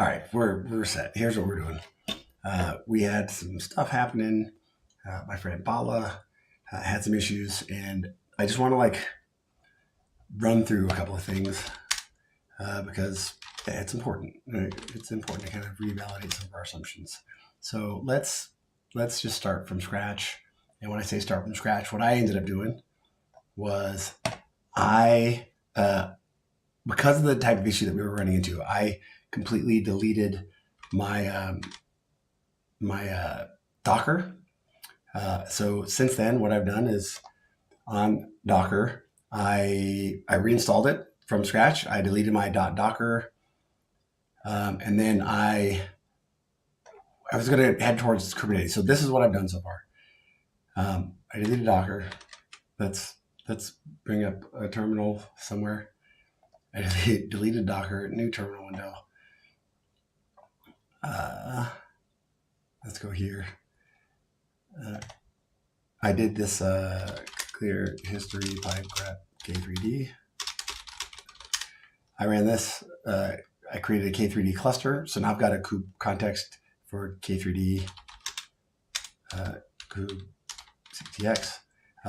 All right, we're set. Here's what we're doing. We had some stuff happening. My friend Bala had some issues, and I just want to like run through a couple of things because it's important. It's important to kind of revalidate some of our assumptions. So let's just start from scratch. And when I say start from scratch, what I ended up doing was I because of the type of issue that we were running into, I completely deleted my my Docker. So since then, what I've done is on Docker, I reinstalled it from scratch. I deleted my .docker, and then I was going to head towards Kubernetes. So this is what I've done so far. I deleted Docker. Let's bring up a terminal somewhere. I deleted Docker, new terminal window. Let's go here. I did this clear history pipe grep K3D. I ran this. I created a K3D cluster. So now I've got a kube context for K3D kube CTX.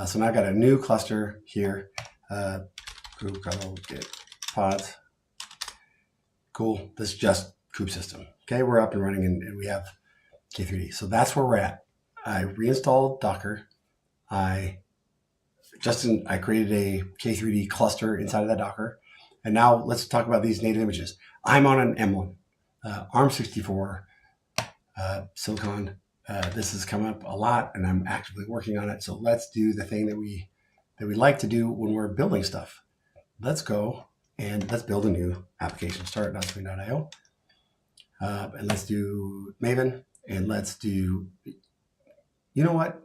So now I've got a new cluster here. Kube get pods. Cool. This is just kube system. Okay, we're up and running and we have K3D. So that's where we're at. I reinstalled Docker. I created a K3D cluster inside of that Docker. And now let's talk about these native images. I'm on an M1, ARM64 Silicon. This has come up a lot and I'm actively working on it. So let's do the thing that we like to do when we're building stuff. Let's go and let's build a new application. Start .swing.io. And let's do Maven and let's do, you know what?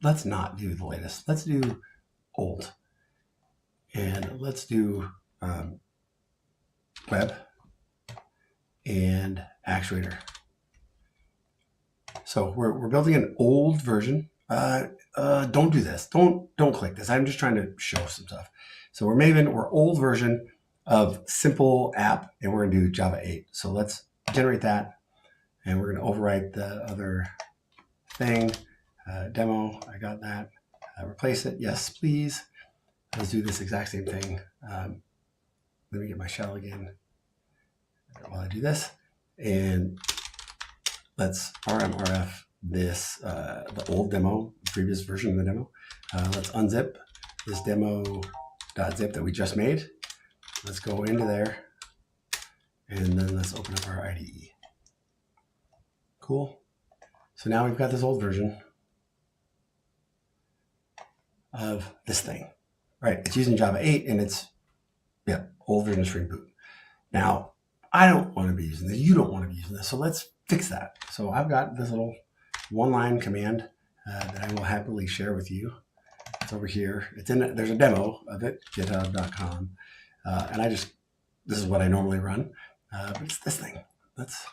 Let's not do the latest. Let's do old. And let's do web and actuator. So we're building an old version. Don't do this. Don't click this. I'm just trying to show some stuff. So we're Maven, we're old version of simple app, and we're gonna do Java 8. So let's generate that, and we're gonna overwrite the other thing. Demo, I got that. Replace it, yes, please. Let's do this exact same thing. Let me get my shell again while I do this. And let's RMRF this, the old demo, previous version of the demo. Let's unzip this demo.zip that we just made. Let's go into there. And then let's open up our IDE. Cool. So now we've got this old version of this thing, right? It's using Java 8 and it's, yeah, old version of Spring Boot. Now, I don't want to be using this. You don't want to be using this. So let's fix that. So I've got this little one-line command that I will happily share with you. It's over here. It's in. There's a demo of it, github.com. And this is what I normally run. But it's this thing. Let's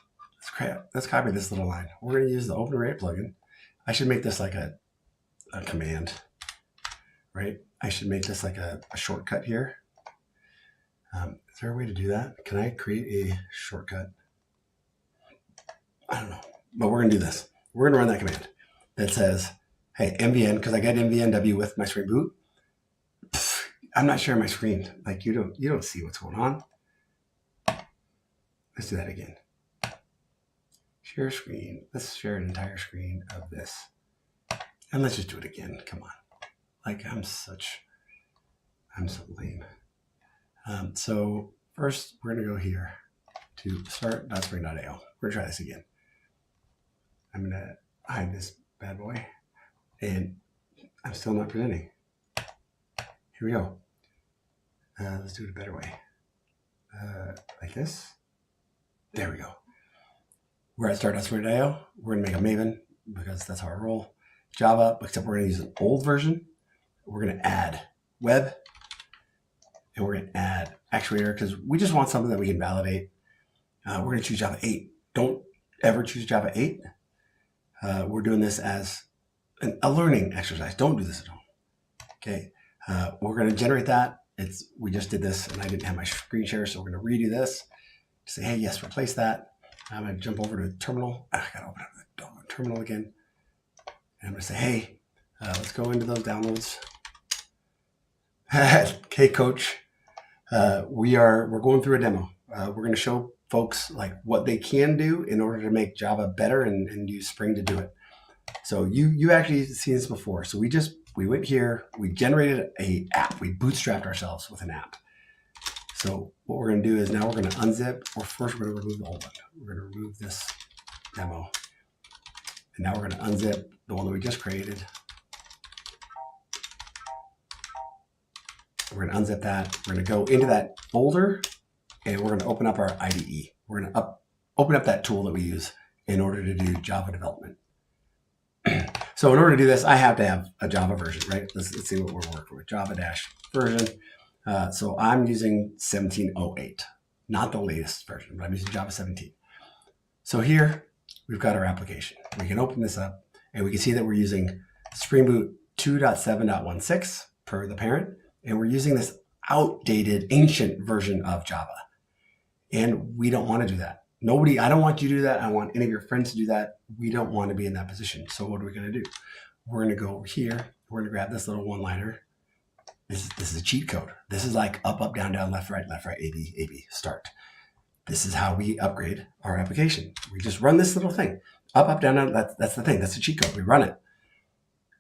copy this little line. We're going to use the OpenArray plugin. I should make this like a command, right? I should make this like a shortcut here. Is there a way to do that? Can I create a shortcut? I don't know, but we're going to do this. We're going to run that command that says, hey, MVN, because I got MVNW with my Spring Boot. I'm not sharing my screen. Like you don't see what's going on. Let's do that again. Share screen. Let's share an entire screen of this. And let's just do it again. Come on. Like I'm so lame. So first we're going to go here to start.spring.io. We're going to try this again. I'm going to hide this bad boy and I'm still not presenting. Here we go. Let's do it a better way. Like this. There we go. We're at start.spring.io. We're going to make a Maven because that's how I roll. Java, except we're going to use an old version. We're going to add web and we're going to add actuator because we just want something that we can validate. We're going to choose Java 8. Don't ever choose Java 8. We're doing this as a learning exercise. Don't do this at home. Okay. We're going to generate that. We just did this and I didn't have my screen share, so we're going to redo this say, hey, yes, replace that. I'm going to jump over to terminal. I got to open up the terminal again. And I'm going to say, hey, let's go into those downloads. Okay, coach, we're going through a demo. We're going to show folks like what they can do in order to make Java better and use Spring to do it. So you actually seen this before. So we went here, we generated a app. We bootstrapped ourselves with an app. So what we're going to do is now we're going to unzip, or first we're going to remove the old one. We're going to remove this demo. And now we're going to unzip the one that we just created. We're going to unzip that. We're going to go into that folder and we're going to open up our IDE. We're going to open up that tool that we use in order to do Java development. So in order to do this, I have to have a Java version, right? Let's see what we're working with. Java-version. So I'm using 1708, not the latest version, but I'm using Java 17. So here we've got our application. We can open this up and we can see that we're using Spring Boot 2.7.16 per the parent. And we're using this outdated, ancient version of Java. And we don't want to do that. I don't want you to do that. I don't want any of your friends to do that. We don't want to be in that position. So what are we going to do? We're going to go over here. We're going to grab this little one-liner. This is a cheat code. This is like up, up, down, down, left, right, A, B, start. This is how we upgrade our application. We just run this little thing. Up, up, down, down. That's the thing. That's the cheat code. We run it.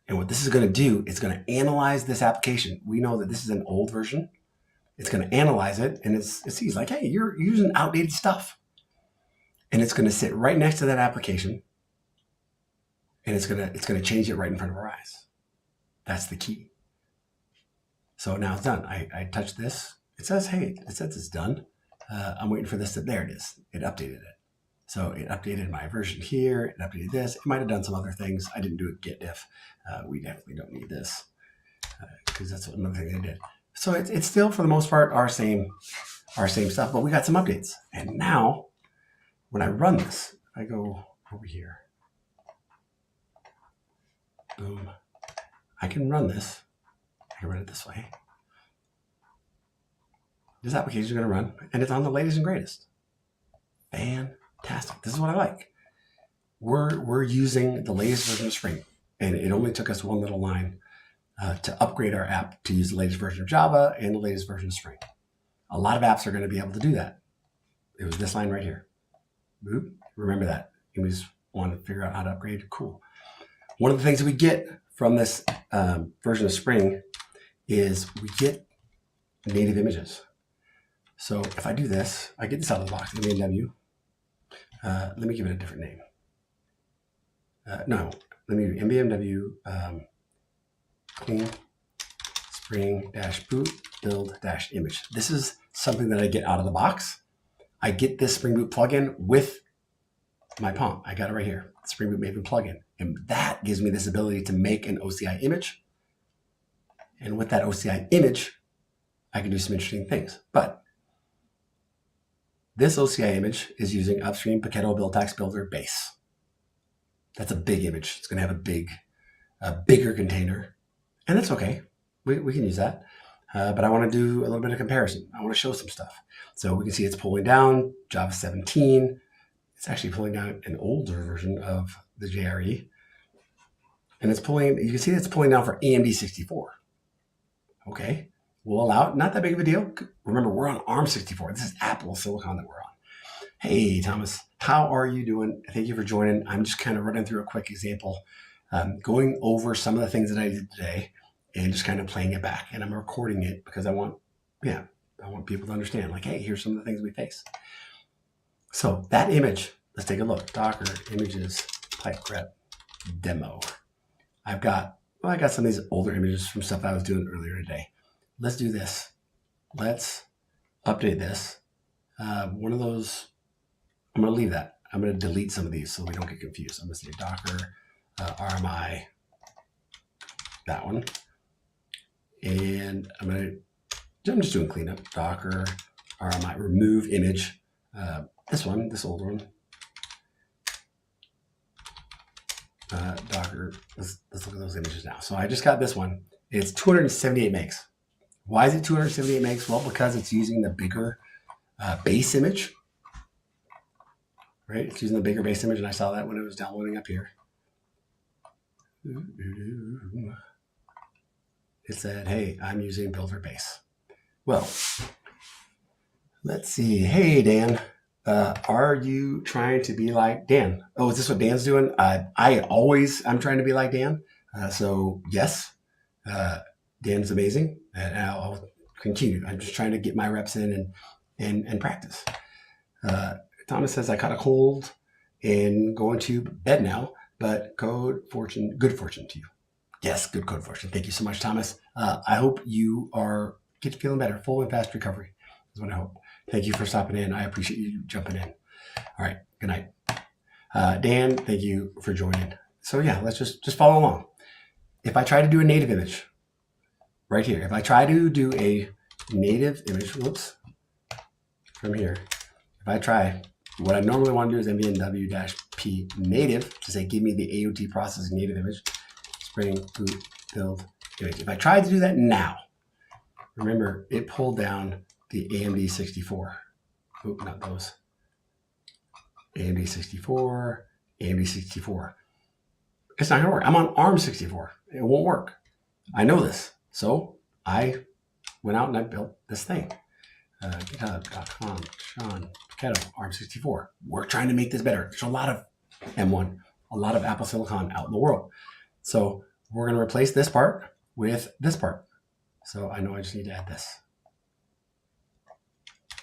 And what this is going to do, it's going to analyze this application. We know that this is an old version. It's going to analyze it, and it sees like, hey, you're using outdated stuff. And it's going to sit right next to that application, and it's going to change it right in front of our eyes. That's the key. So now it's done. I touch this. It says, hey, it says it's done. I'm waiting for this. There it is. It updated it. So it updated my version here. It updated this. It might have done some other things. I didn't do a git diff. We definitely don't need this because that's another thing they did. So it's still, for the most part, our same stuff, but we got some updates. And now, when I run this, I go over here. Boom. I can run this. I can run it this way. This application is going to run, and it's on the latest and greatest. Fantastic. This is what I like. We're using the latest version of Spring, and it only took us one little line to upgrade our app to use the latest version of Java and the latest version of Spring. A lot of apps are going to be able to do that. It was this line right here. Boop. Remember that. You just want to figure out how to upgrade. Cool. One of the things that we get from this version of Spring is we get native images. So if I do this, I get this out of the box, MBNW. Let me give it a different name. No, let me do MBNW clean spring -boot build-image. This is something that I get out of the box. I get this Spring Boot plugin with my POM. I got it right here, Spring Boot Maven plugin. And that gives me this ability to make an OCI image. And with that OCI image, I can do some interesting things. But this OCI image is using upstream Paketo Buildpacks Builder base. That's a big image. It's going to have a bigger container. And that's okay. We can use that. But I want to do a little bit of comparison. I want to show some stuff. So we can see it's pulling down Java 17. It's actually pulling down an older version of the JRE. And it's pulling, you can see it's pulling down for ARM64. Okay, we'll allow it. Not that big of a deal. Remember, we're on ARM64. This is Apple Silicon that we're on. Hey, Thomas, how are you doing? Thank you for joining. I'm just kind of running through a quick example, going over some of the things that I did today and just kind of playing it back. And I'm recording it because I want people to understand, like, hey, here's some of the things we face. So that image, let's take a look. Docker images pipe grep demo. I got some of these older images from stuff I was doing earlier today. Let's do this. Let's update this. One of those, I'm going to leave that. I'm going to delete some of these so we don't get confused. I'm going to say Docker RMI, that one. And I'm just doing cleanup. Docker RMI, remove image. This one, this old one. Docker, let's look at those images now. So I just got this one. It's 278 megs. Why is it 278 megs? Well, because it's using the bigger base image. right? It's using the bigger base image, and I saw that when it was downloading up here. It said, hey, I'm using Builder Base. Well, let's see. Hey, Dan, are you trying to be like Dan? Oh, is this what Dan's doing? I'm trying to be like Dan. So yes, Dan's amazing, and I'll continue. I'm just trying to get my reps in and practice. Thomas says I caught a cold and going to bed now, but good fortune to you. Yes, good code fortune. Thank you so much, Thomas. I hope you get feeling better. Full and fast recovery is what I hope. Thank you for stopping in. I appreciate you jumping in. All right. Good night. Dan, thank you for joining. So yeah, let's just follow along. If I try to do a native image right here, if I try to do a native image, from here, if I try, what I normally want to do is mvnw-p native to say, give me the AOT processing native image, spring boot build image. If I tried to do that now, remember it pulled down the AMD64. Oop, not those. AMD64. It's not gonna work. I'm on ARM64. It won't work. I know this. So I went out and I built this thing. GitHub.com, Sean Paquetto, ARM64. We're trying to make this better. There's a lot of M1, a lot of Apple Silicon out in the world. So we're going to replace this part with this part. So I know I just need to add this.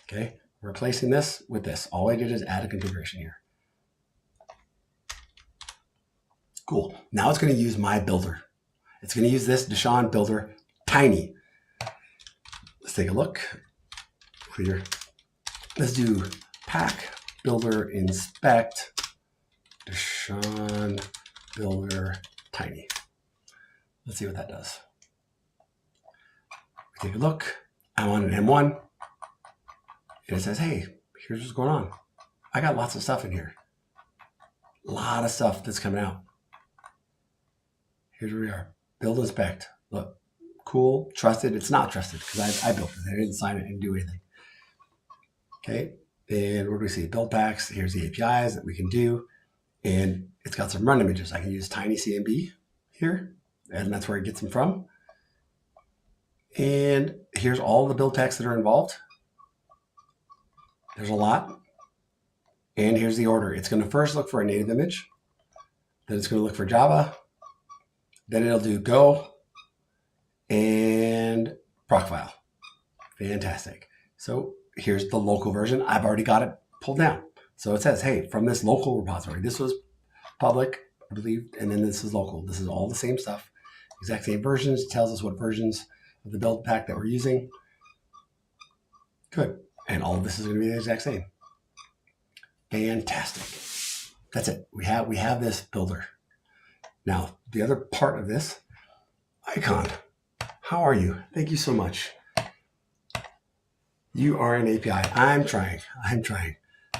Okay, replacing this with this. All I did is add a configuration here. Cool. Now it's going to use my builder. It's going to use this Deshaun builder tiny. Let's take a look. Clear. Let's do pack builder inspect Deshaun builder tiny. Let's see what that does. We take a look. I'm on an M1. And it says, hey, here's what's going on. I got lots of stuff in here. A lot of stuff that's coming out. Here's where we are. Build inspect. Look, cool, trusted. It's not trusted because I built it. I didn't sign it and do anything. Okay, and what do we see? Buildpacks. Here's the APIs that we can do. And it's got some run images. I can use TinyCMB here, and that's where it gets them from. And here's all the build packs that are involved. There's a lot. And here's the order. It's going to first look for a native image. Then it's going to look for Java. Then it'll do Go and Procfile. Fantastic. So here's the local version. I've already got it pulled down. So it says, hey, from this local repository, this was public, I believe, and then this is local. This is all the same stuff. Exact same versions. It tells us what versions of the build pack that we're using. Good. And all of this is going to be the exact same. Fantastic. That's it. We have this builder. Now, the other part of this, Icon. How are you? Thank you so much. You are an API. I'm trying.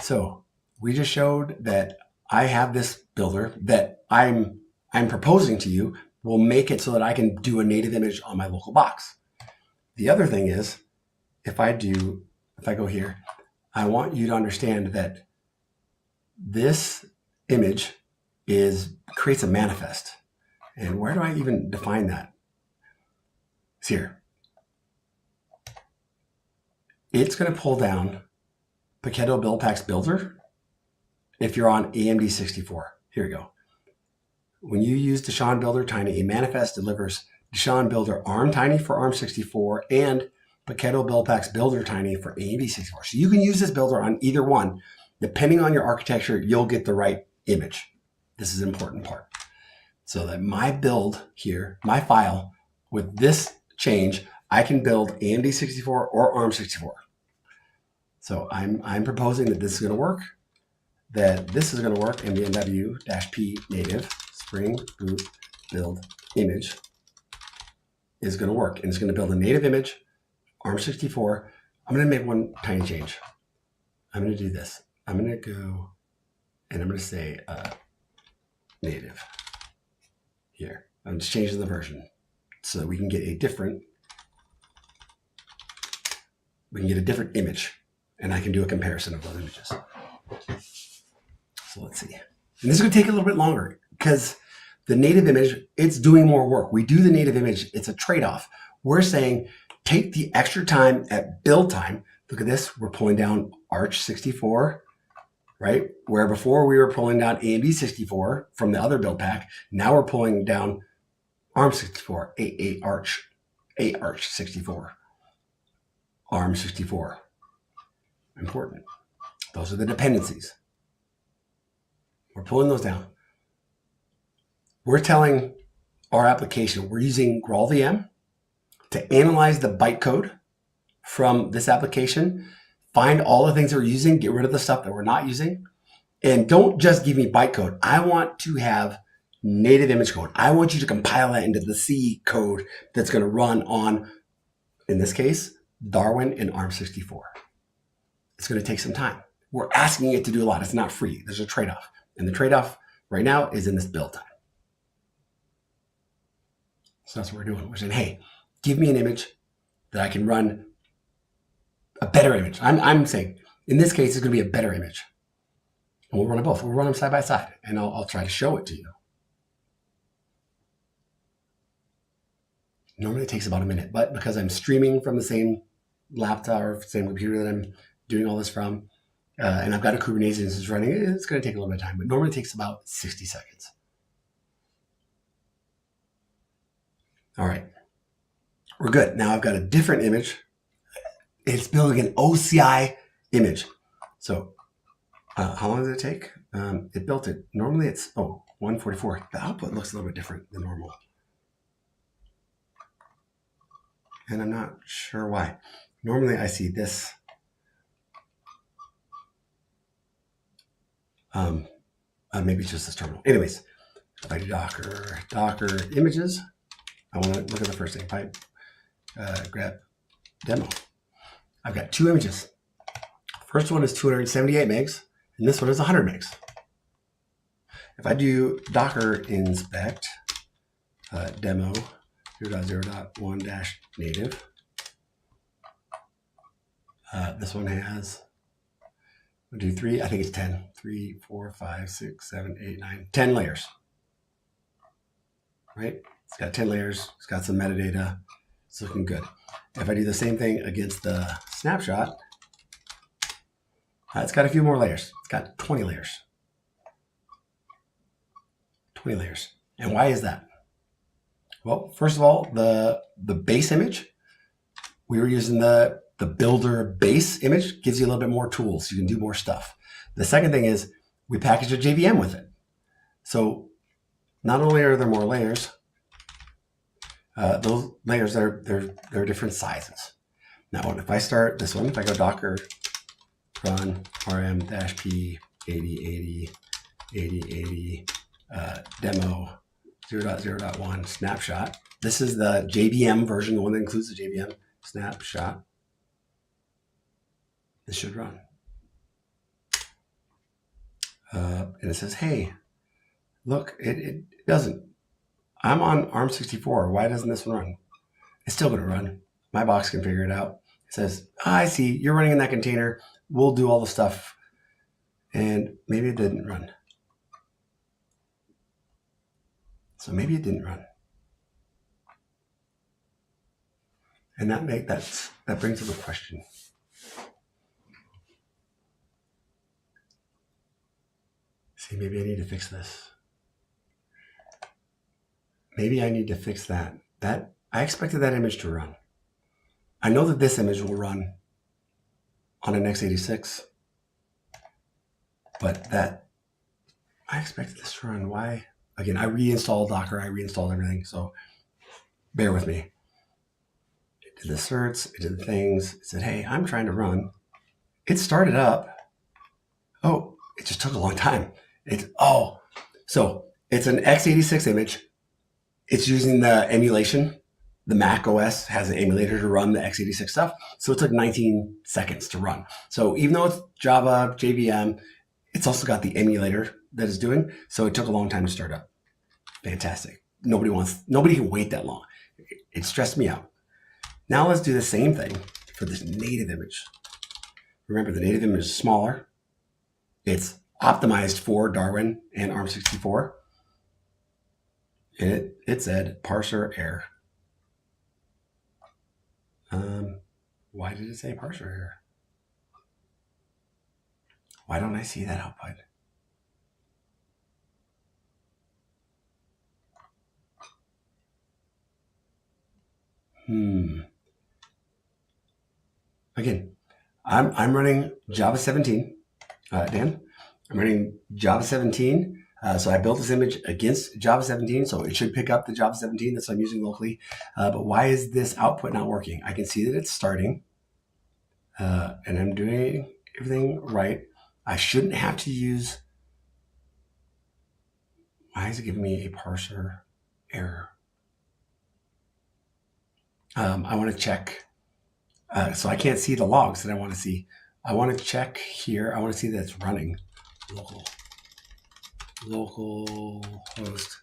So we just showed that I have this builder that I'm proposing to you will make it so that I can do a native image on my local box. The other thing is, if I go here, I want you to understand that this image creates a manifest. And where do I even define that? It's here. It's going to pull down Paquetto Buildpacks Builder if you're on AMD64. Here we go. When you use Deshaun Builder Tiny, a manifest delivers Deshaun Builder ARM Tiny for ARM64 and Paquetto Buildpacks Builder Tiny for AMD64. So you can use this builder on either one. Depending on your architecture, you'll get the right image. This is an important part. So that my build here, my file, with this change, I can build AMD64 or ARM64. So I'm proposing that this is going to work, mvnw-p native spring boot build image is going to work. And it's going to build a native image, ARM64. I'm going to make one tiny change. I'm going to do this. I'm going to go and I'm going to say native here. I'm just changing the version so that we can get a different image, and I can do a comparison of those images. So let's see. And this is going to take a little bit longer because the native image, it's doing more work. We do the native image. It's a trade-off. We're saying take the extra time at build time. Look at this. We're pulling down ARM64, right? Where before we were pulling down ARM64 from the other build pack. Now we're pulling down ARM64, ARM64, ARM64. Important. Those are the dependencies. We're pulling those down. We're telling our application, we're using GraalVM to analyze the bytecode from this application, find all the things that we're using, get rid of the stuff that we're not using, and don't just give me bytecode. I want to have native image code. I want you to compile that into the C code that's going to run on, in this case, Darwin and ARM64. It's going to take some time. We're asking it to do a lot. It's not free. There's a trade-off. And the trade-off right now is in this build time. So that's what we're doing. We're saying, hey, give me an image that I can run a better image. I'm saying, in this case, it's going to be a better image. And we'll run them both. We'll run them side by side. And I'll try to show it to you. Normally it takes about a minute. But because I'm streaming from the same laptop or same computer that I'm doing all this from, and I've got a Kubernetes instance running, it's going to take a little bit of time. But normally it takes about 60 seconds. All right, we're good. Now I've got a different image. It's building an OCI image. So how long does it take? It built it. Normally it's, 144. The output looks a little bit different than normal. And I'm not sure why. Normally I see this. Maybe it's just this terminal. Anyways, if I do Docker images, I want to look at the first thing. Pipe, grab demo. I've got two images. First one is 278 megs, and this one is 100 megs. If I do Docker inspect demo 0.0.1-native, this one has 1, 2, 3, I think it's 10. 3, 4, 5, 6, 7, 8, 9, 10 layers. Right? It's got 10 layers. It's got some metadata. It's looking good. If I do the same thing against the snapshot, it's got a few more layers. It's got 20 layers. 20 layers. And why is that? Well, first of all, the base image, we were using the builder base image, gives you a little bit more tools. You can do more stuff. The second thing is we package a JVM with it. So not only are there more layers, those layers they're different sizes. Now, if I start this one, if I go Docker run rm-p 8080 8080 demo 0.0.1 snapshot. This is the JVM version, the one that includes the JVM snapshot. This should run. And it says, hey, look, it doesn't. I'm on ARM64. Why doesn't this one run? It's still going to run. My box can figure it out. It says, I see, you're running in that container. We'll do all the stuff. And maybe it didn't run. So maybe it didn't run. And that brings up a question. See, maybe I need to fix this. Maybe I need to fix that. I expected that image to run. I know that this image will run on an x86, but I expected this to run. Why? Again, I reinstalled Docker. I reinstalled everything. So bear with me. It did the certs. It did the things. It said, hey, I'm trying to run. It started up. Oh, it just took a long time. So it's an x86 image. It's using the emulation. The Mac OS has an emulator to run the x86 stuff. So it took 19 seconds to run. So even though it's Java, JVM, it's also got the emulator that it's doing. So it took a long time to start up. Fantastic. Nobody can wait that long. It stressed me out. Now let's do the same thing for this native image. Remember, the native image is smaller. It's optimized for Darwin and ARM64. And it said parser error. Why did it say parser error? Why don't I see that output? Again, I'm running Java 17, Dan. I'm running Java 17. So I built this image against Java 17, so it should pick up the Java 17 that I'm using locally. But why is this output not working? I can see that it's starting, and I'm doing everything right. I shouldn't have to use. Why is it giving me a parser error? I want to check. So I can't see the logs that I want to see. I want to check here. I want to see that it's running. Local host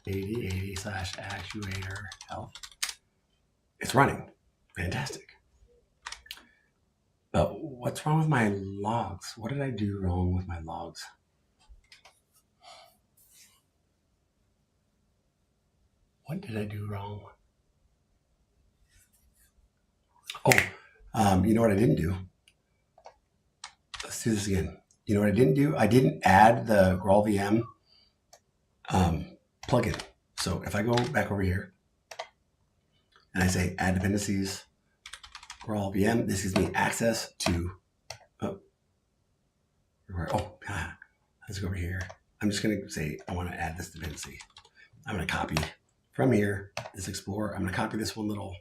8080/actuator health. It's running. Fantastic. But what's wrong with my logs? What did I do wrong with my logs? What did I do wrong? Oh, you know what I didn't do? Let's do this again. You know what I didn't do? I didn't add the GraalVM plugin. So if I go back over here and I say add dependencies, GraalVM, this gives me access to, let's go over here. I'm just going to say I want to add this dependency. I'm going to copy from here, this Explorer. I'm going to copy this one little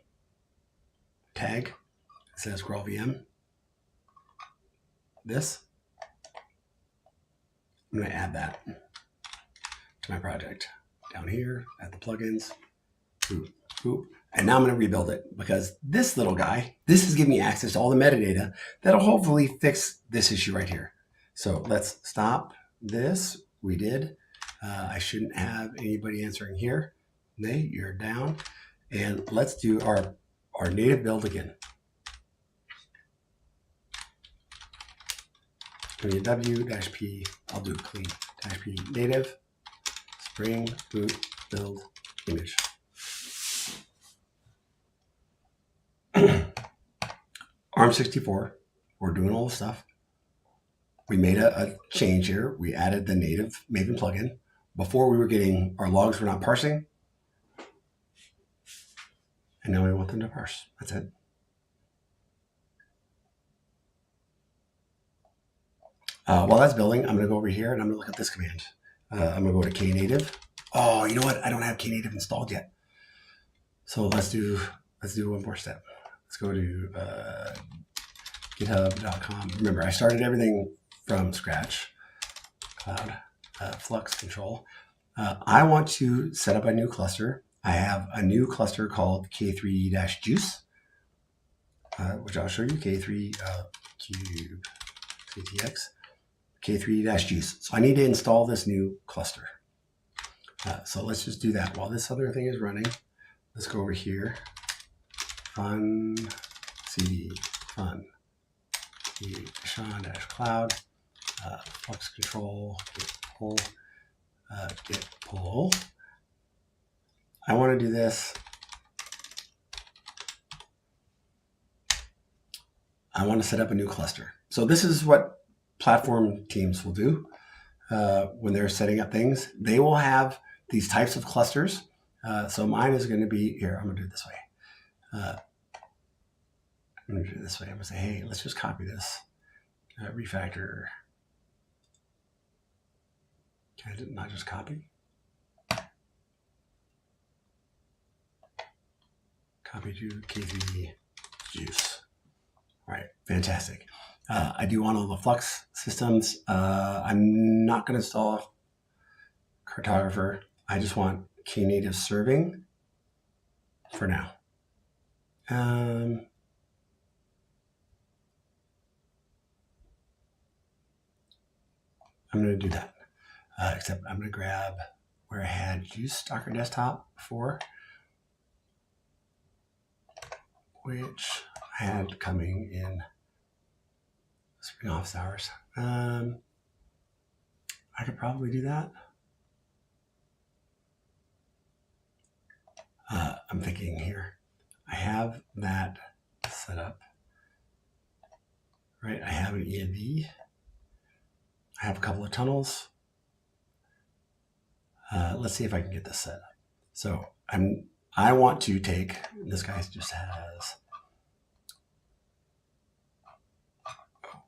tag. It says GraalVM. This. I'm going to add that to my project. Down here, add the plugins. Boop, boop. And now I'm going to rebuild it because this little guy, this is giving me access to all the metadata that'll hopefully fix this issue right here. So let's stop this. We did. I shouldn't have anybody answering here. Nay, you're down. And let's do our native build again. W-P, I'll do clean, -P native, spring boot build image. ARM64, we're doing all the stuff. We made a change here. We added the native Maven plugin. Before we were getting, our logs were not parsing. And now we want them to parse. That's it. While that's building, I'm going to go over here and I'm going to look at this command. I'm going to go to knative. Oh, you know what? I don't have knative installed yet. So let's do one more step. Let's go to github.com. Remember, I started everything from scratch. Cloud, Flux control. I want to set up a new cluster. I have a new cluster called K3-Juice, which I'll show you. K3 cube CTX. K3-Juice. So I need to install this new cluster. So let's just do that while this other thing is running. Let's go over here. Fun cd fun Sean-cloud flux control git pull. I want to do this. I want to set up a new cluster. So this is what platform teams will do when they're setting up things. They will have these types of clusters. So mine is going to be here. I'm going to do it this way. I'm going to do it this way. I'm going to say, hey, let's just copy this. Refactor. Can I not just copy? Copy to K3-Juice. All right, fantastic. I do want all the Flux systems. I'm not going to install Cartographer. I just want Knative serving for now. I'm going to do that. Except I'm going to grab where I had Juice Docker Desktop before, which I had coming in spring office hours. I could probably do that. I'm thinking here, I have that set up, right? I have an ENV. I have a couple of tunnels. Let's see if I can get this set up. So I want to take, this guy just has,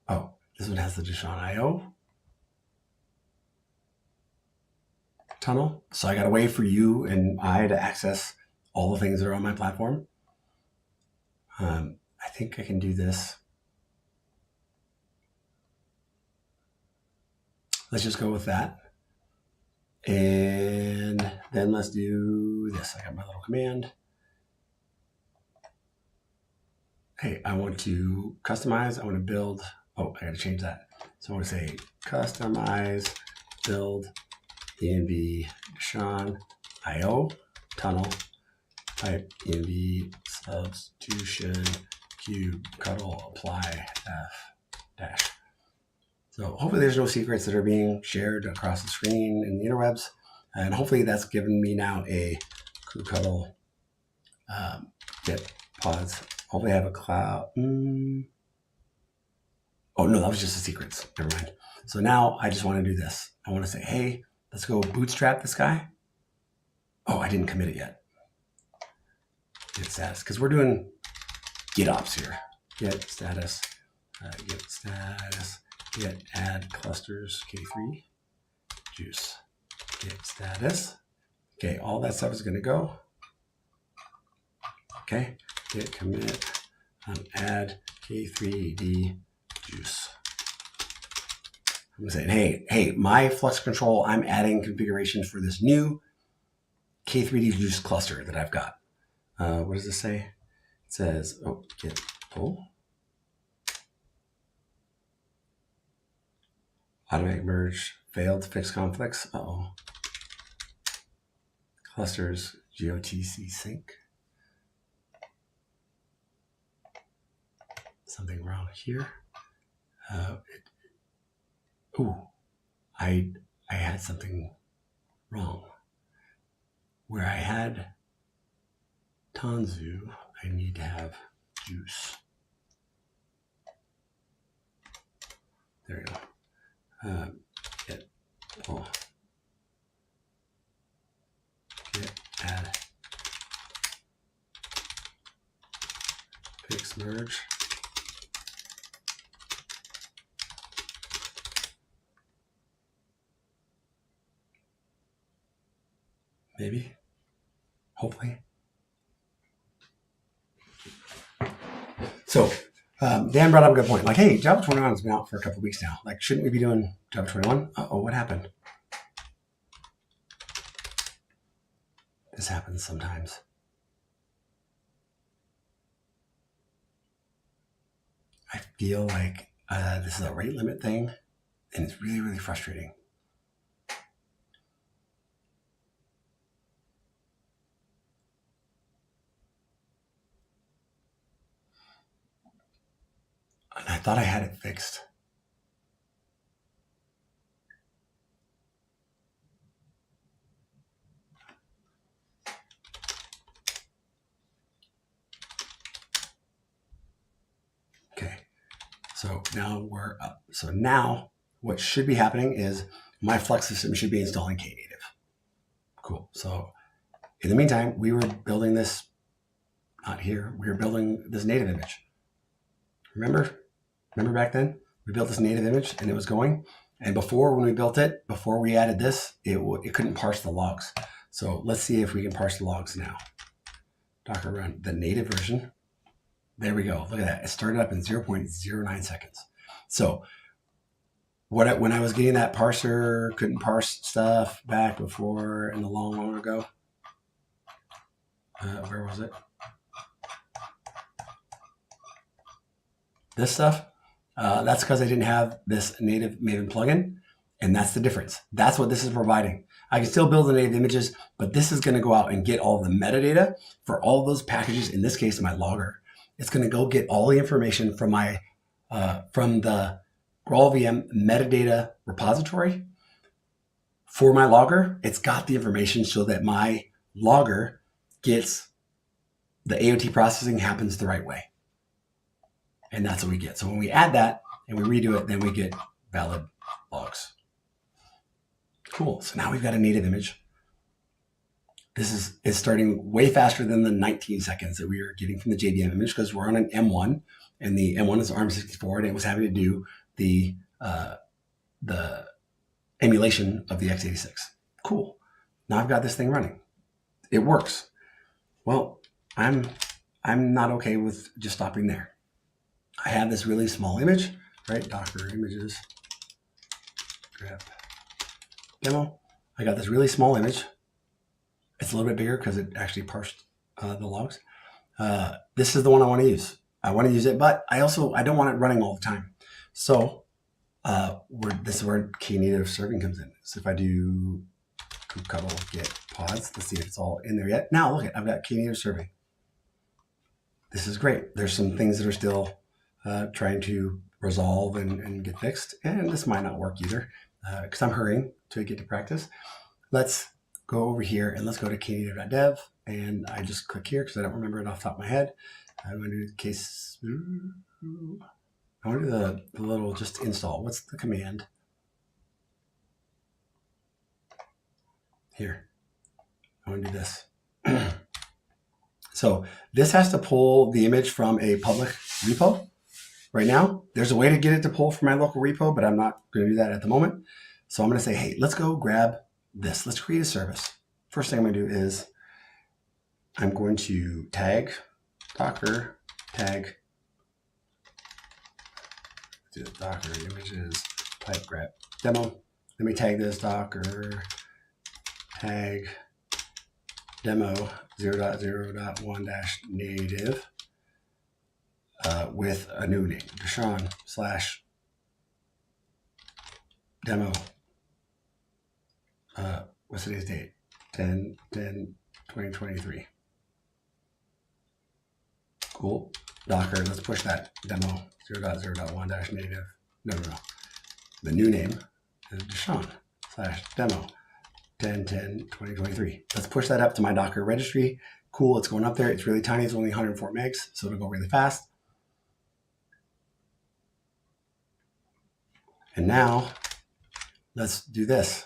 oh, this one has the Deshaun IO tunnel. So I got a way for you and I to access all the things that are on my platform. I think I can do this. Let's just go with that. And then let's do this. I got my little command. Hey, I want to customize. I want to build. Oh, I got to change that. So I want to say customize, build, env, Deshaun, IO, tunnel, type env, substitution, cube, cuddle, apply, f, dash. So hopefully there's no secrets that are being shared across the screen in the interwebs. And hopefully that's given me now a cuddle git pods. Hopefully I have a cloud. Oh no, that was just the secrets. Never mind. So now I just want to do this. I want to say, hey, let's go bootstrap this guy. Oh, I didn't commit it yet. Git status, because we're doing git ops here. Git status, git add clusters K3 juice, git status. Okay, all that stuff is going to go. Okay, git commit add K3D juice. I'm saying, hey, my Flux control, I'm adding configuration for this new K3D juice cluster that I've got. What does this say? It says, oh, git pull. Automatic merge failed to fix conflicts. Uh-oh. Clusters GOTC sync. Something wrong here. I had something wrong. Where I had Tanzu, I need to have juice. There we go. Git pull. Git add. Fix merge. Maybe. Hopefully. So Dan brought up a good point. Like, hey, Java 21 has been out for a couple of weeks now. Like, shouldn't we be doing Java 21? Uh-oh, what happened? This happens sometimes. I feel like this is a rate limit thing, and it's really, really frustrating. And I thought I had it fixed. Okay, so now we're up. So now what should be happening is my Flux system should be installing Knative. Cool. So in the meantime, we were building this, not here, we were building this native image. Remember back then? We built this native image and it was going. And before, when we built it, before we added this, it couldn't parse the logs. So let's see if we can parse the logs now. Docker run the native version. There we go. Look at that. It started up in 0.09 seconds. So when I was getting that parser, couldn't parse stuff back before in the long ago. Where was it? This stuff. That's because I didn't have this native Maven plugin, and that's the difference. That's what this is providing. I can still build the native images, but this is going to go out and get all the metadata for all those packages. In this case, my logger. It's going to go get all the information from my from the GraalVM metadata repository, for my logger, it's got the information so that my logger gets the AOT processing happens the right way. And that's what we get. So when we add that and we redo it, then we get valid logs. Cool. So now we've got a native image. This is starting way faster than the 19 seconds that we were getting from the JVM image because we're on an M1 and the M1 is ARM64 and it was having to do the emulation of the x86. Cool. Now I've got this thing running. It works. Well, I'm not okay with just stopping there. I have this really small image, right? Docker images, grep demo. I got this really small image. It's a little bit bigger because it actually parsed the logs. This is the one I want to use. I want to use it, but I don't want it running all the time. So this is where knative serving comes in. So if I do kubectl get pods, let's see if it's all in there yet. Now look, I've got knative serving. This is great. There's some things that are still trying to resolve and get fixed. And this might not work either because I'm hurrying to get to practice. Let's go over here and let's go to knative.dev. And I just click here because I don't remember it off the top of my head. I'm going to do the case. I want to do the little just install. What's the command? Here. I want to do this. So this has to pull the image from a public repo. Right now, there's a way to get it to pull from my local repo, but I'm not going to do that at the moment. So I'm going to say, hey, let's go grab this. Let's create a service. First thing I'm going to do is I'm going to tag Docker tag Docker images type grep demo. Let me tag this Docker tag demo 0.0.1-native with a new name, Deshaun /demo. What's today's date? 10/10/2023. Cool. Docker, let's push that demo 0.0.1-native. No. The new name is Deshaun /demo 10/10/2023. Let's push that up to my Docker registry. Cool, it's going up there. It's really tiny. It's only 104 megs, so it'll go really fast. And now let's do this.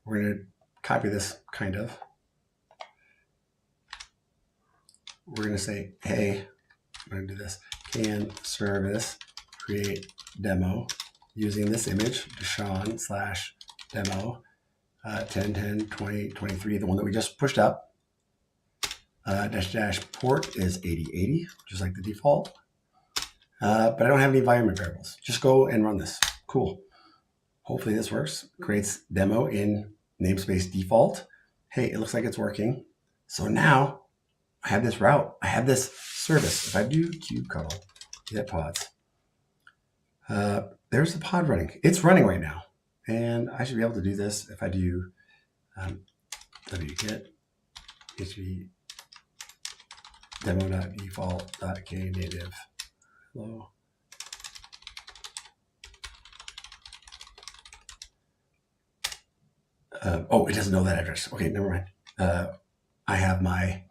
We're going to copy this kind of. We're going to say, hey, I'm going to do this. Can service create demo using this image, Deshaun /demo 10/10/2023, the one that we just pushed up. -- port is 8080, just like the default. But I don't have any environment variables. Just go and run this. Cool. Hopefully this works. Creates demo in namespace default. Hey, it looks like it's working. So now I have this route. I have this service. If I do kubectl get pods, there's the pod running. It's running right now. And I should be able to do this if I do wget http demo.default.knative. Hello. Oh, it doesn't know that address. Okay, never mind. I have my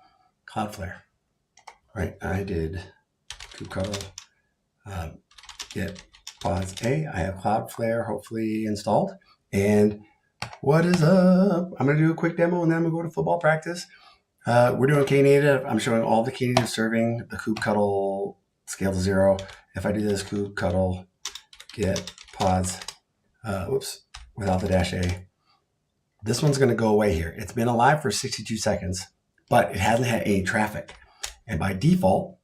Cloudflare. Right, I did kubectl get pods A. I have Cloudflare hopefully installed. And what is up? I'm going to do a quick demo and then I'm going to go to football practice. We're doing Knative. I'm showing all the Knative serving, the kubectl scale to 0. If I do this kubectl get pods, without the -a, this one's going to go away here. It's been alive for 62 seconds, but it hasn't had any traffic. And by default,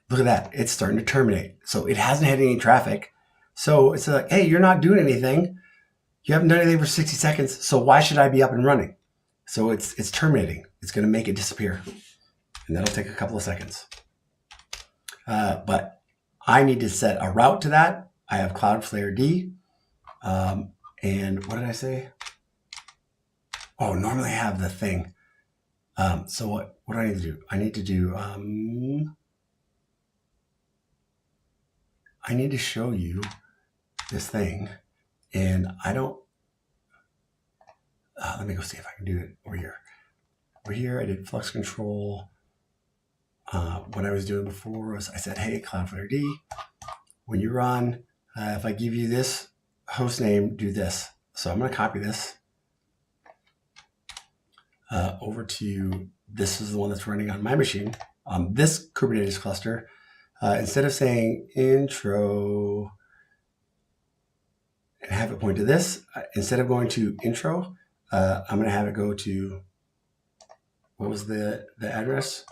look at that. It's starting to terminate. So it hasn't had any traffic. So it's like, hey, you're not doing anything. You haven't done anything for 60 seconds. So why should I be up and running? So it's terminating. It's going to make it disappear. And that'll take a couple of seconds. But I need to set a route to that. I have Cloudflare D. And what did I say? Oh, normally I have the thing. So what do I need to do? I need to do, I need to show you this thing. And I don't, Let me go see if I can do it over here. Over here, I did flux control. What I was doing before was I said, hey, Cloudflare D, when you run, if I give you this host name, do this. So I'm going to copy this over to, this is the one that's running on my machine, on this Kubernetes cluster. Instead of saying intro and have it point to this, instead of going to intro, I'm going to have it go to, what was the address?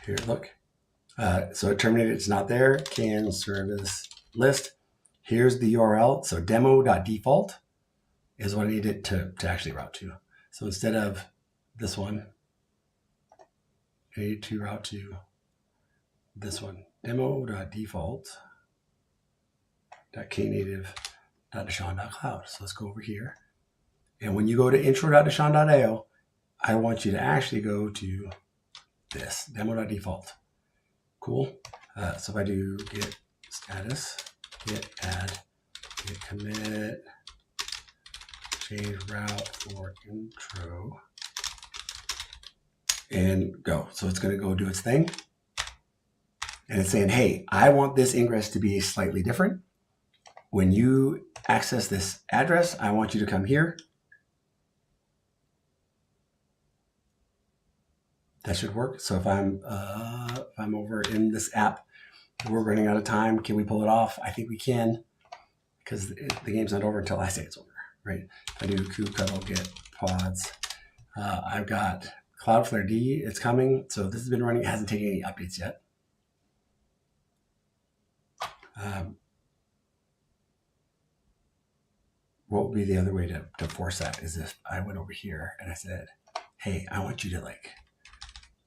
Here, look. So it terminated, it's not there. Can service list. Here's the URL. So demo.default is what I need it to actually route to. So instead of this one, I need to route to this one, demo.default.knative.deshawn.cloud. So let's go over here. And when you go to intro.deshawn.io, I want you to actually go to this, demo.default. Cool. So if I do git status, git add, git commit, change route for intro, and go. So it's going to go do its thing. And it's saying, hey, I want this ingress to be slightly different. When you access this address, I want you to come here. That should work. So if I'm over in this app, we're running out of time. Can we pull it off? I think we can, because the game's not over until I say it's over, right? If I do kubectl get pods, I've got Cloudflare D. It's coming. So this has been running. It hasn't taken any updates yet. What would be the other way to force that is if I went over here and I said, hey, I want you to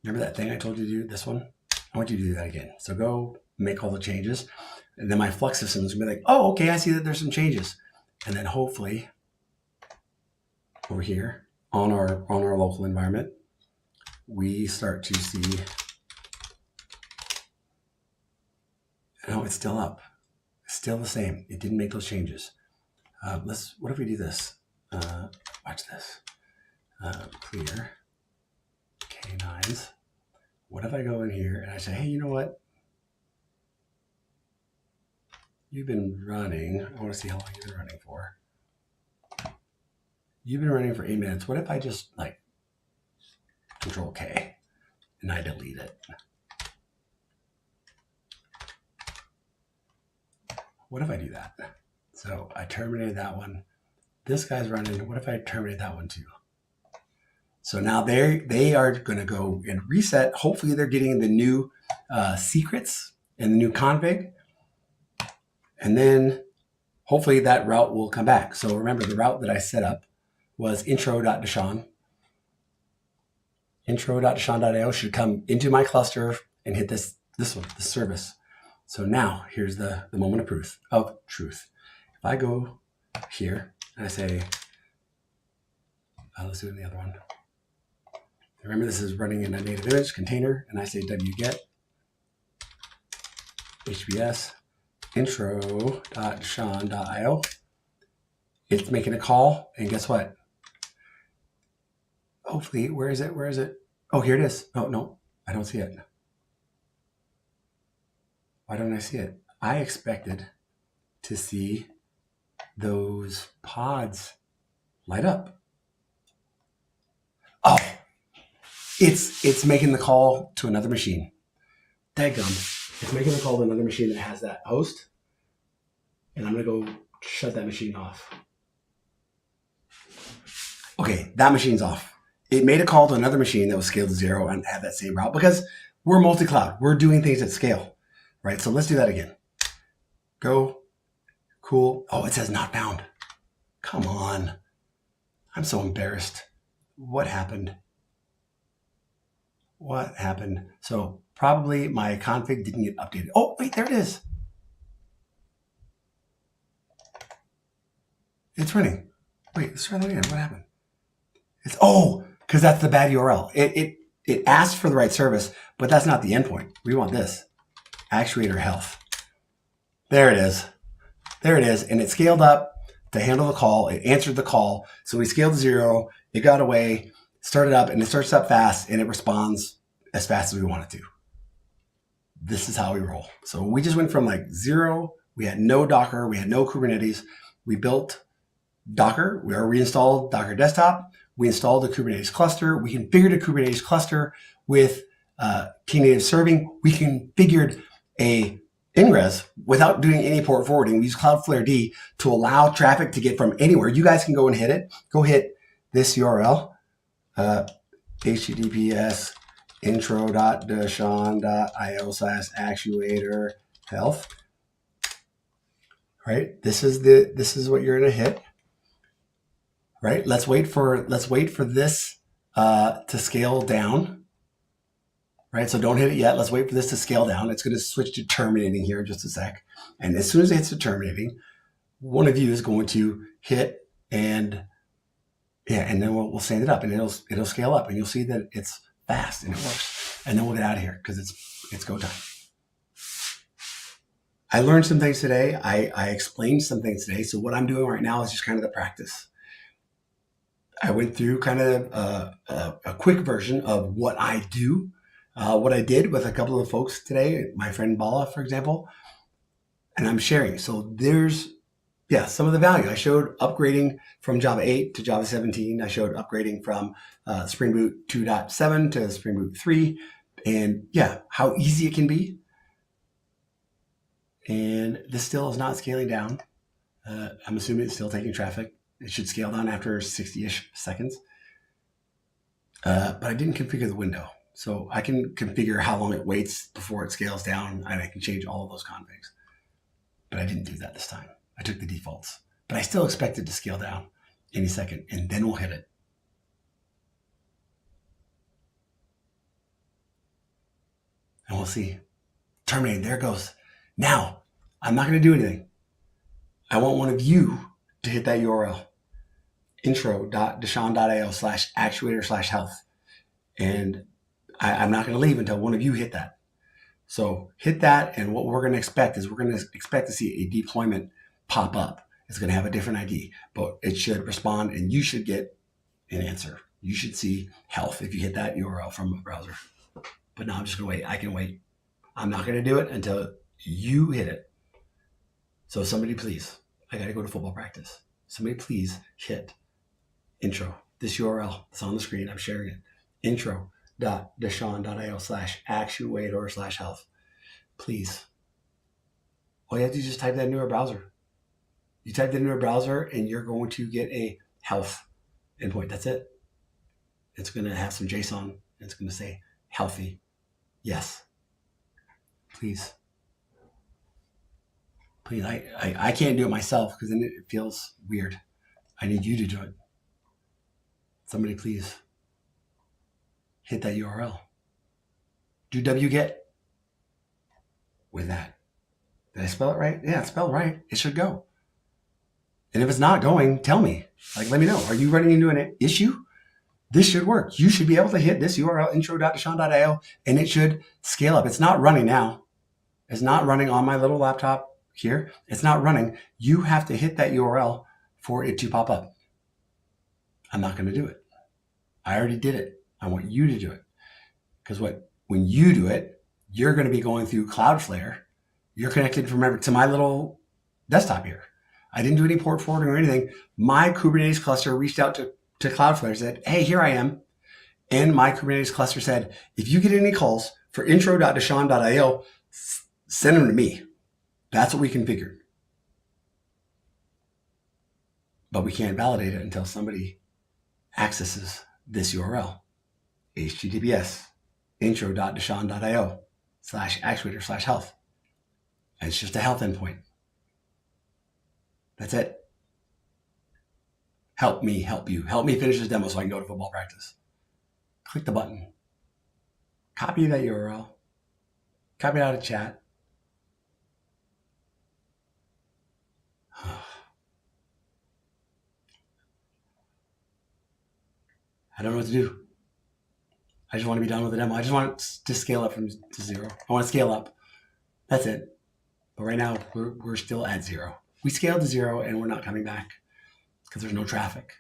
remember that thing I told you to do, this one? I want you to do that again. So go make all the changes. And then my Flux system is going to be like, oh, okay, I see that there's some changes. And then hopefully over here on our local environment, we start to see, no, it's still up. It's still the same. It didn't make those changes. What if we do this? Watch this. Clear K9s. What if I go in here and I say, hey, you know what? You've been running. I want to see how long you've been running for. You've been running for 8 minutes. What if I just Control K and I delete it? What if I do that? So I terminated that one. This guy's running. What if I terminate that one too? So now they are going to go and reset. Hopefully they're getting the new secrets and the new config. And then hopefully that route will come back. So remember, the route that I set up was intro.deshawn. Intro.deshawn.io should come into my cluster and hit this one, the service. So now here's the moment of truth. If I go here and I say, let's do it in the other one. Remember, this is running in a native image container, and I say wget hbs intro.deshawn.io. It's making a call, and guess what? Hopefully, where is it? Oh, here it is. Oh, no, I don't see it. Why don't I see it? I expected to see those pods light up. Oh, it's making the call to another machine. Daggum. It's making the call to another machine that has that host. And I'm going to go shut that machine off. Okay, that machine's off. It made a call to another machine that was scaled to 0 and had that same route because we're multi-cloud. We're doing things at scale, right? So let's do that again. Go. Cool. Oh, it says not found. Come on. I'm so embarrassed. What happened? So probably my config didn't get updated. Oh, wait, there it is. It's running. Wait, let's try that again. What happened? Because that's the bad URL. It asked for the right service, but that's not the endpoint. We want this. Actuator health. There it is. There it is. And it scaled up to handle the call. It answered the call. So we scaled to 0. It got away, started up, and it starts up fast, and it responds as fast as we want it to. This is how we roll. So we just went from like 0. We had no Docker. We had no Kubernetes. We built Docker. We reinstalled Docker Desktop. We installed a Kubernetes cluster. We configured a Kubernetes cluster with Knative serving. We configured a ingress without doing any port forwarding. We use Cloudflare D to allow traffic to get from anywhere. You guys can go and hit it. Go hit this URL, https intro.dashaun.io/actuator health. Right? This is what you're gonna hit. Right? Let's wait for this to scale down. Right? So don't hit it yet. Let's wait for this to scale down. It's going to switch to terminating here in just a sec. And as soon as it hits to terminating, one of you is going to hit and then we'll stand it up and it'll scale up and you'll see that it's fast and it works. And then we'll get out of here because it's go time. I learned some things today. I explained some things today. So what I'm doing right now is just kind of the practice. I went through kind of a quick version of what I do. What I did with a couple of folks today, my friend Bala, for example, and I'm sharing. So there's, some of the value. I showed upgrading from Java 8 to Java 17. I showed upgrading from Spring Boot 2.7 to Spring Boot 3. And how easy it can be. And this still is not scaling down. I'm assuming it's still taking traffic. It should scale down after 60-ish seconds. But I didn't configure the window. So I can configure how long it waits before it scales down, and I can change all of those configs. But I didn't do that this time. I took the defaults. But I still expect it to scale down any second, and then we'll hit it. And we'll see. Terminating, there it goes. Now, I'm not going to do anything. I want one of you to hit that URL. intro.dashaun.io/actuator/health. And I'm not going to leave until one of you hit that. So hit that, and what we're going to expect is we're going to expect to see a deployment pop up. It's going to have a different ID, but it should respond, and you should get an answer. You should see health if you hit that URL from a browser. But now I'm just going to wait. I can wait. I'm not going to do it until you hit it. So somebody please, I got to go to football practice. Somebody please hit intro, this URL. It's on the screen. I'm sharing it. intro.dashaun.io/actuator/health. Please. All you have to do is just type that into a browser. You type that into a browser and you're going to get a health endpoint. That's it. It's going to have some JSON. It's going to say healthy. Yes. Please. Please. I can't do it myself because then it feels weird. I need you to do it. Somebody please. Hit that URL. Do wget with that. Did I spell it right? Yeah, it's spelled right. It should go. And if it's not going, tell me. Like, let me know. Are you running into an issue? This should work. You should be able to hit this URL, intro.dashaun.io, and it should scale up. It's not running now. It's not running on my little laptop here. It's not running. You have to hit that URL for it to pop up. I'm not going to do it. I already did it. I want you to do it. Because when you do it, you're going to be going through Cloudflare. You're connected to my little desktop here. I didn't do any port forwarding or anything. My Kubernetes cluster reached out to Cloudflare and said, hey, here I am. And my Kubernetes cluster said, if you get any calls for intro.dashaun.io, send them to me. That's what we configured. But we can't validate it until somebody accesses this URL. https intro.dashaun.io/actuator/health. And it's just a health endpoint. That's it. Help me help you. Help me finish this demo so I can go to football practice. Click the button. Copy that URL. Copy it out of chat. I don't know what to do. I just want to be done with the demo. I just want it to scale up to 0. I want to scale up. That's it. But right now, we're still at 0. We scaled to 0 and we're not coming back because there's no traffic.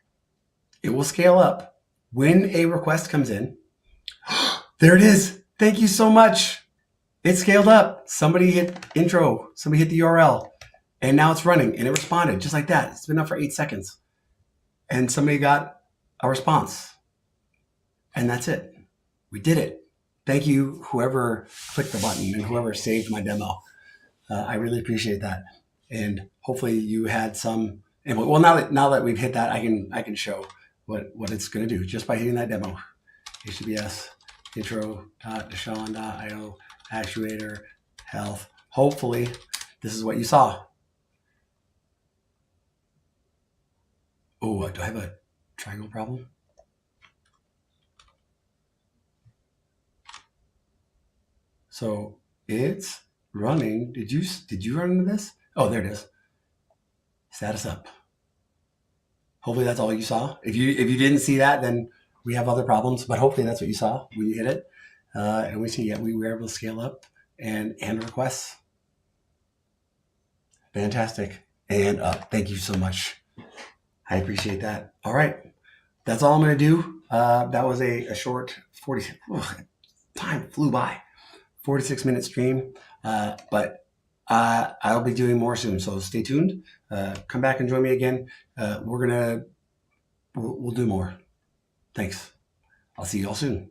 It will scale up when a request comes in. There it is. Thank you so much. It scaled up. Somebody hit intro. Somebody hit the URL. And now it's running. And it responded just like that. It's been up for 8 seconds. And somebody got a response. And that's it. We did it. Thank you, whoever clicked the button and whoever saved my demo. I really appreciate that. And hopefully you had some. And well, now that we've hit that, I can show what it's going to do just by hitting that demo. HTTPS intro.deshawn.io actuator health. Hopefully this is what you saw. Oh, do I have a triangle problem? So it's running. Did you run into this? Oh, there it is. Status up. Hopefully that's all you saw. If you didn't see that, then we have other problems, but hopefully that's what you saw when you hit it. And we see, we were able to scale up and handle requests. Fantastic. And up. Thank you so much. I appreciate that. All right. That's all I'm going to do. That was a short 40, time flew by, 46-minute stream. But I'll be doing more soon. So stay tuned. Come back and join me again. We'll do more. Thanks. I'll see you all soon.